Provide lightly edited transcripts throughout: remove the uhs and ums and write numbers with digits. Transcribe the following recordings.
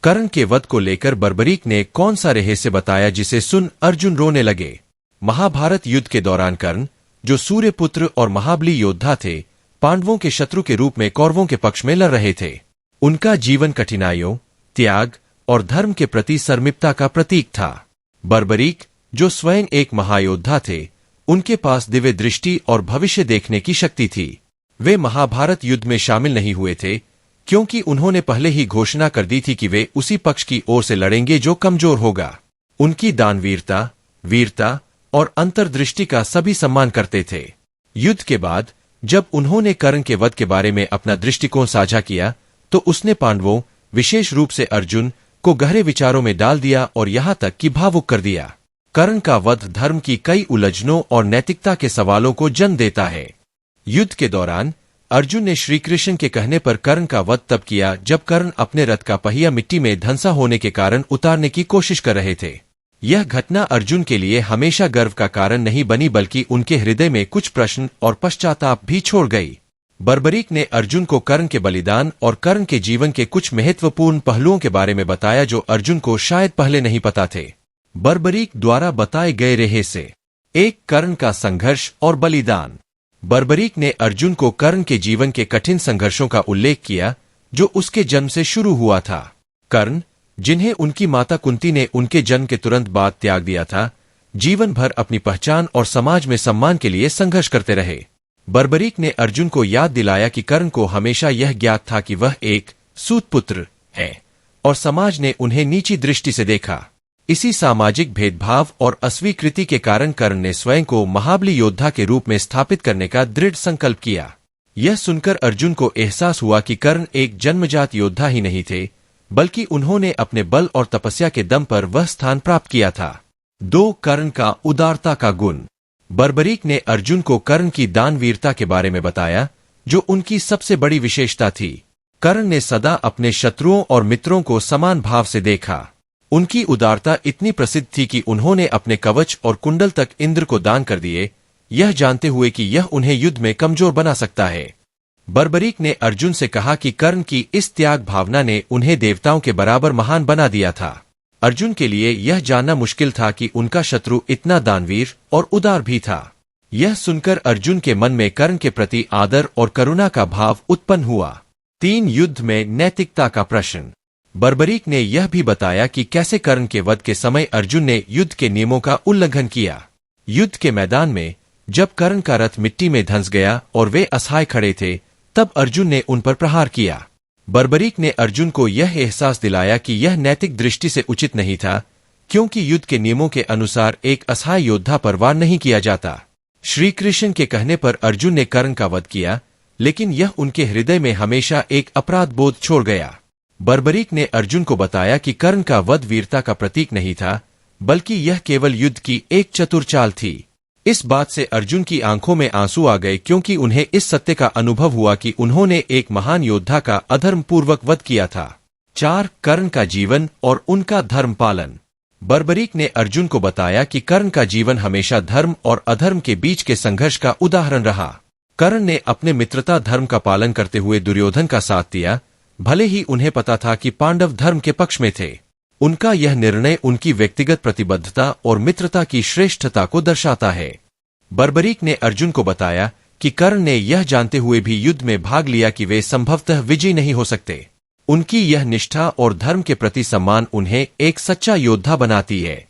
कर्ण के वध को लेकर बर्बरीक ने कौन सा रहस्य बताया जिसे सुन अर्जुन रोने लगे। महाभारत युद्ध के दौरान कर्ण, जो सूर्यपुत्र और महाबली योद्धा थे, पांडवों के शत्रु के रूप में कौरवों के पक्ष में लड़ रहे थे। उनका जीवन कठिनाइयों, त्याग और धर्म के प्रति सर्मिपता का प्रतीक था। बर्बरीक, जो स्वयं एक महायोद्धा थे, उनके पास दिव्य दृष्टि और भविष्य देखने की शक्ति थी। वे महाभारत युद्ध में शामिल नहीं हुए थे क्योंकि उन्होंने पहले ही घोषणा कर दी थी कि वे उसी पक्ष की ओर से लड़ेंगे जो कमजोर होगा। उनकी दानवीरता, वीरता और अंतर्दृष्टि का सभी सम्मान करते थे। युद्ध के बाद जब उन्होंने कर्ण के वध के बारे में अपना दृष्टिकोण साझा किया तो उसने पांडवों, विशेष रूप से अर्जुन, को गहरे विचारों में डाल दिया और यहां तक कि भावुक कर दिया। कर्ण का वध धर्म की कई उलझनों और नैतिकता के सवालों को जन्म देता है। युद्ध के दौरान अर्जुन ने श्रीकृष्ण के कहने पर कर्ण का वध तब किया जब कर्ण अपने रथ का पहिया मिट्टी में धंसा होने के कारण उतारने की कोशिश कर रहे थे। यह घटना अर्जुन के लिए हमेशा गर्व का कारण नहीं बनी बल्कि उनके हृदय में कुछ प्रश्न और पश्चाताप भी छोड़ गई। बर्बरीक ने अर्जुन को कर्ण के बलिदान और कर्ण के जीवन के कुछ महत्वपूर्ण पहलुओं के बारे में बताया जो अर्जुन को शायद पहले नहीं पता थे। बर्बरीक द्वारा बताए गए रहस्य। 1. कर्ण का संघर्ष और बलिदान। बर्बरीक ने अर्जुन को कर्ण के जीवन के कठिन संघर्षों का उल्लेख किया जो उसके जन्म से शुरू हुआ था। कर्ण, जिन्हें उनकी माता कुंती ने उनके जन्म के तुरंत बाद त्याग दिया था, जीवन भर अपनी पहचान और समाज में सम्मान के लिए संघर्ष करते रहे। बर्बरीक ने अर्जुन को याद दिलाया कि कर्ण को हमेशा यह ज्ञात था कि वह एक सूतपुत्र है और समाज ने उन्हें नीची दृष्टि से देखा। इसी सामाजिक भेदभाव और अस्वीकृति के कारण कर्ण ने स्वयं को महाबली योद्धा के रूप में स्थापित करने का दृढ़ संकल्प किया। यह सुनकर अर्जुन को एहसास हुआ कि कर्ण एक जन्मजात योद्धा ही नहीं थे, बल्कि उन्होंने अपने बल और तपस्या के दम पर वह स्थान प्राप्त किया था। 2. कर्ण का उदारता का गुण। बर्बरीक ने अर्जुन को कर्ण की दानवीरता के बारे में बताया, जो उनकी सबसे बड़ी विशेषता थी। कर्ण ने सदा अपने शत्रुओं और मित्रों को समान भाव से देखा। उनकी उदारता इतनी प्रसिद्ध थी कि उन्होंने अपने कवच और कुंडल तक इंद्र को दान कर दिए, यह जानते हुए कि यह उन्हें युद्ध में कमजोर बना सकता है। बर्बरीक ने अर्जुन से कहा कि कर्ण की इस त्याग भावना ने उन्हें देवताओं के बराबर महान बना दिया था। अर्जुन के लिए यह जानना मुश्किल था कि उनका शत्रु इतना दानवीर और उदार भी था। यह सुनकर अर्जुन के मन में कर्ण के प्रति आदर और करुणा का भाव उत्पन्न हुआ। 3. युद्ध में नैतिकता का प्रश्न। बर्बरीक ने यह भी बताया कि कैसे कर्ण के वध के समय अर्जुन ने युद्ध के नियमों का उल्लंघन किया। युद्ध के मैदान में जब कर्ण का रथ मिट्टी में धंस गया और वे असहाय खड़े थे, तब अर्जुन ने उन पर प्रहार किया। बर्बरीक ने अर्जुन को यह एहसास दिलाया कि यह नैतिक दृष्टि से उचित नहीं था, क्योंकि युद्ध के नियमों के अनुसार एक असहाय योद्धा पर वार नहीं किया जाता। श्री कृष्ण के कहने पर अर्जुन ने कर्ण का वध किया, लेकिन यह उनके हृदय में हमेशा एक अपराध बोध छोड़ गया। बर्बरीक ने अर्जुन को बताया कि कर्ण का वध वीरता का प्रतीक नहीं था, बल्कि यह केवल युद्ध की एक चतुर चाल थी। इस बात से अर्जुन की आंखों में आंसू आ गए, क्योंकि उन्हें इस सत्य का अनुभव हुआ कि उन्होंने एक महान योद्धा का अधर्मपूर्वक वध किया था। 4. कर्ण का जीवन और उनका धर्म पालन। बर्बरीक ने अर्जुन को बताया कि कर्ण का जीवन हमेशा धर्म और अधर्म के बीच के संघर्ष का उदाहरण रहा। कर्ण ने अपने मित्रता धर्म का पालन करते हुए दुर्योधन का साथ दिया, भले ही उन्हें पता था कि पांडव धर्म के पक्ष में थे। उनका यह निर्णय उनकी व्यक्तिगत प्रतिबद्धता और मित्रता की श्रेष्ठता को दर्शाता है। बर्बरीक ने अर्जुन को बताया कि कर्ण ने यह जानते हुए भी युद्ध में भाग लिया कि वे संभवतः विजयी नहीं हो सकते। उनकी यह निष्ठा और धर्म के प्रति सम्मान उन्हें एक सच्चा योद्धा बनाती है।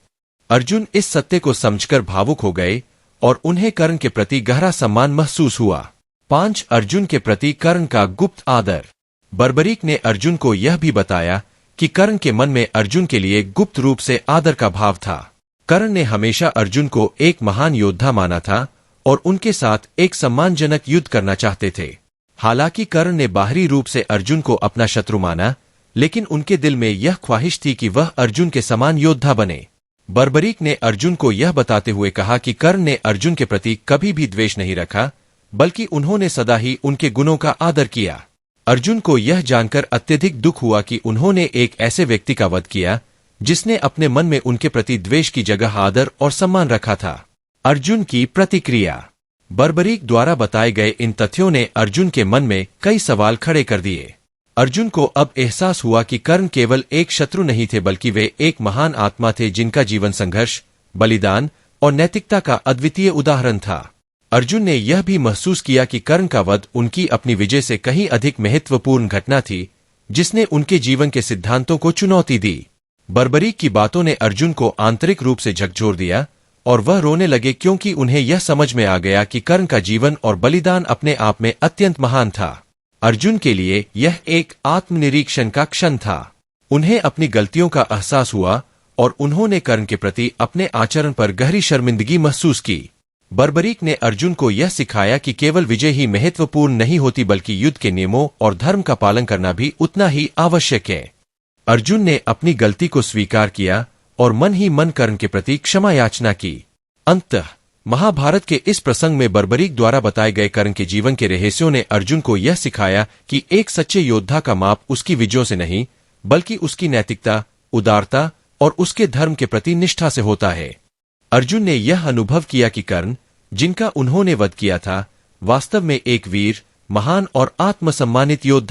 अर्जुन इस सत्य को समझकर भावुक हो गए और उन्हें कर्ण के प्रति गहरा सम्मान महसूस हुआ। 5. अर्जुन के प्रति कर्ण का गुप्त आदर। बर्बरीक ने अर्जुन को यह भी बताया कि कर्ण के मन में अर्जुन के लिए गुप्त रूप से आदर का भाव था। कर्ण ने हमेशा अर्जुन को एक महान योद्धा माना था और उनके साथ एक सम्मानजनक युद्ध करना चाहते थे। हालांकि कर्ण ने बाहरी रूप से अर्जुन को अपना शत्रु माना, लेकिन उनके दिल में यह ख्वाहिश थी कि वह अर्जुन के समान योद्धा बने। बर्बरीक ने अर्जुन को यह बताते हुए कहा कि कर्ण ने अर्जुन के प्रति कभी भी द्वेष नहीं रखा, बल्कि उन्होंने सदा ही उनके गुणों का आदर किया। अर्जुन को यह जानकर अत्यधिक दुख हुआ कि उन्होंने एक ऐसे व्यक्ति का वध किया जिसने अपने मन में उनके प्रति द्वेष की जगह आदर और सम्मान रखा था। अर्जुन की प्रतिक्रिया। बर्बरीक द्वारा बताए गए इन तथ्यों ने अर्जुन के मन में कई सवाल खड़े कर दिए। अर्जुन को अब एहसास हुआ कि कर्ण केवल एक शत्रु नहीं थे, बल्कि वे एक महान आत्मा थे जिनका जीवन संघर्ष, बलिदान और नैतिकता का अद्वितीय उदाहरण था। अर्जुन ने यह भी महसूस किया कि कर्ण का वध उनकी अपनी विजय से कहीं अधिक महत्वपूर्ण घटना थी, जिसने उनके जीवन के सिद्धांतों को चुनौती दी। बर्बरीक की बातों ने अर्जुन को आंतरिक रूप से झकझोर दिया और वह रोने लगे, क्योंकि उन्हें यह समझ में आ गया कि कर्ण का जीवन और बलिदान अपने आप में अत्यंत महान था। अर्जुन के लिए यह एक आत्मनिरीक्षण का क्षण था। उन्हें अपनी गलतियों का एहसास हुआ और उन्होंने कर्ण के प्रति अपने आचरण पर गहरी शर्मिंदगी महसूस की। बर्बरीक ने अर्जुन को यह सिखाया कि केवल विजय ही महत्वपूर्ण नहीं होती, बल्कि युद्ध के नियमों और धर्म का पालन करना भी उतना ही आवश्यक है। अर्जुन ने अपनी गलती को स्वीकार किया और मन ही मन कर्ण के प्रति क्षमा याचना की। अंततः महाभारत के इस प्रसंग में बर्बरीक द्वारा बताए गए कर्ण के जीवन के रहस्यों ने अर्जुन को यह सिखाया कि एक सच्चे योद्धा का माप उसकी विजयों से नहीं, बल्कि उसकी नैतिकता, उदारता और उसके धर्म के प्रति निष्ठा से होता है। अर्जुन ने यह अनुभव किया कि कर्ण, जिनका उन्होंने वध किया था, वास्तव में एक वीर, महान और आत्मसम्मानित योद्धा